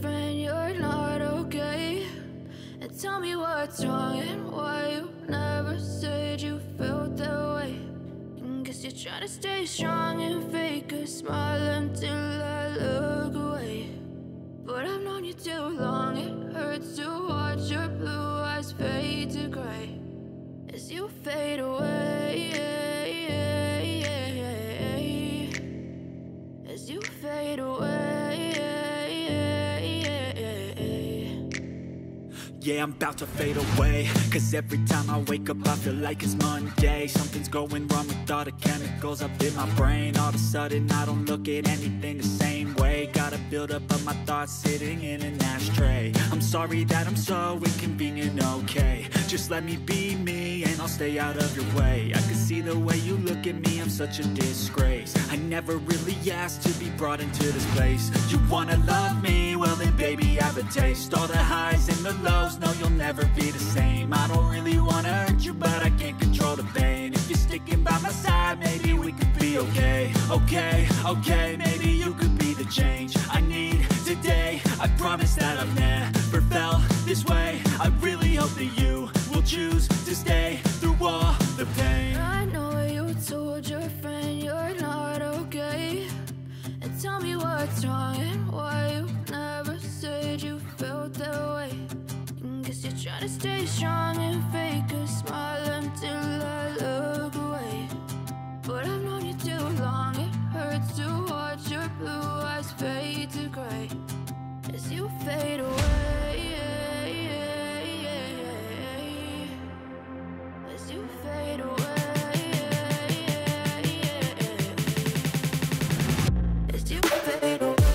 friend you're not okay, and tell me what's wrong and why you never said you felt that way. And guess you're trying to stay strong and fake a smile until I look away. But I've known you too long, it hurts to watch your blue eyes fade to gray as you fade away, as you fade away. Yeah, I'm about to fade away, cause every time I wake up I feel like it's Monday. Something's going wrong with all the chemicals up in my brain. All of a sudden I don't look at anything the same way. Gotta build up of my thoughts sitting in an ashtray. I'm sorry that I'm so inconvenient, okay. Just let me be me and I'll stay out of your way. I can see the way you look at me, I'm such a disgrace. I never really asked to be brought into this place. You wanna love me? Well then baby have a taste. All the highs and the lows, no you'll never be the same. I don't really wanna hurt you but I can't control the pain. If you're sticking by my side maybe we could be okay. Okay, maybe you could be the change I need today. I promise that I've never felt this way. I really hope that you will choose to stay through all the pain. I know you told your friend you're not okay, and tell me what's wrong and why you never said you felt that way. And guess you're trying to stay strong and fake a smile until I look away. But I've known you too long, it hurts to watch your blue eyes fade to gray as you fade away, as you fade away, as you fade away.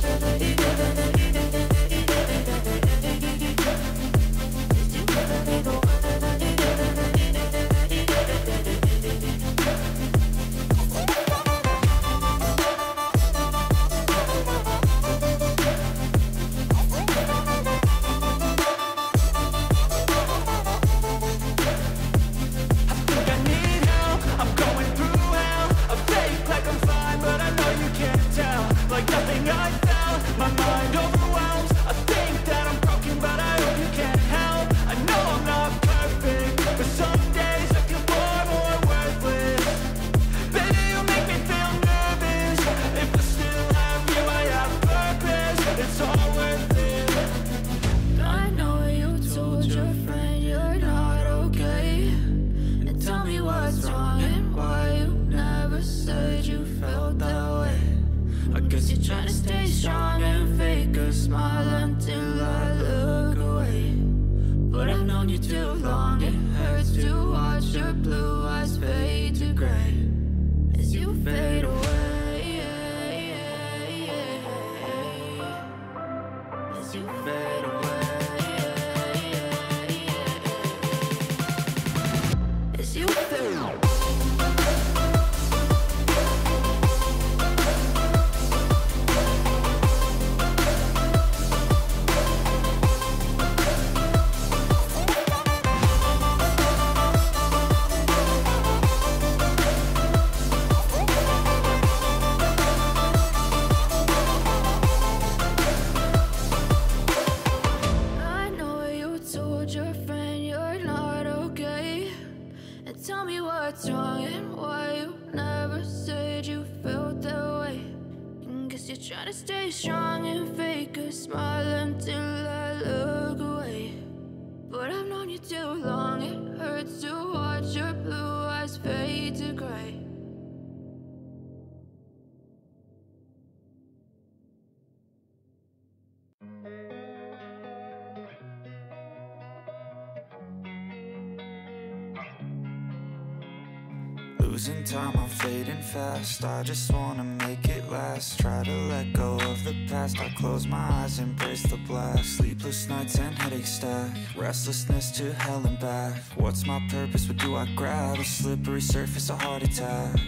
Losing time, I'm fading fast. I just wanna make it last. Try to let go of the past. I close my eyes, embrace the blast. Sleepless nights and headaches stack. Restlessness to hell and back. What's my purpose? What do I grab? A slippery surface, a heart attack.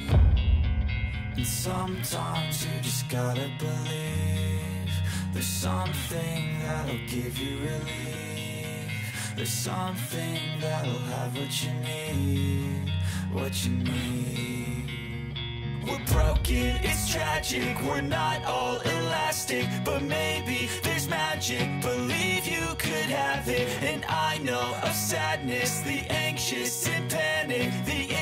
And sometimes you just gotta believe there's something that'll give you relief. There's something that'll have what you need. What you need. We're broken, it's tragic, we're not all elastic, but maybe there's magic, believe you could have it. And I know of sadness, the anxious and panic, the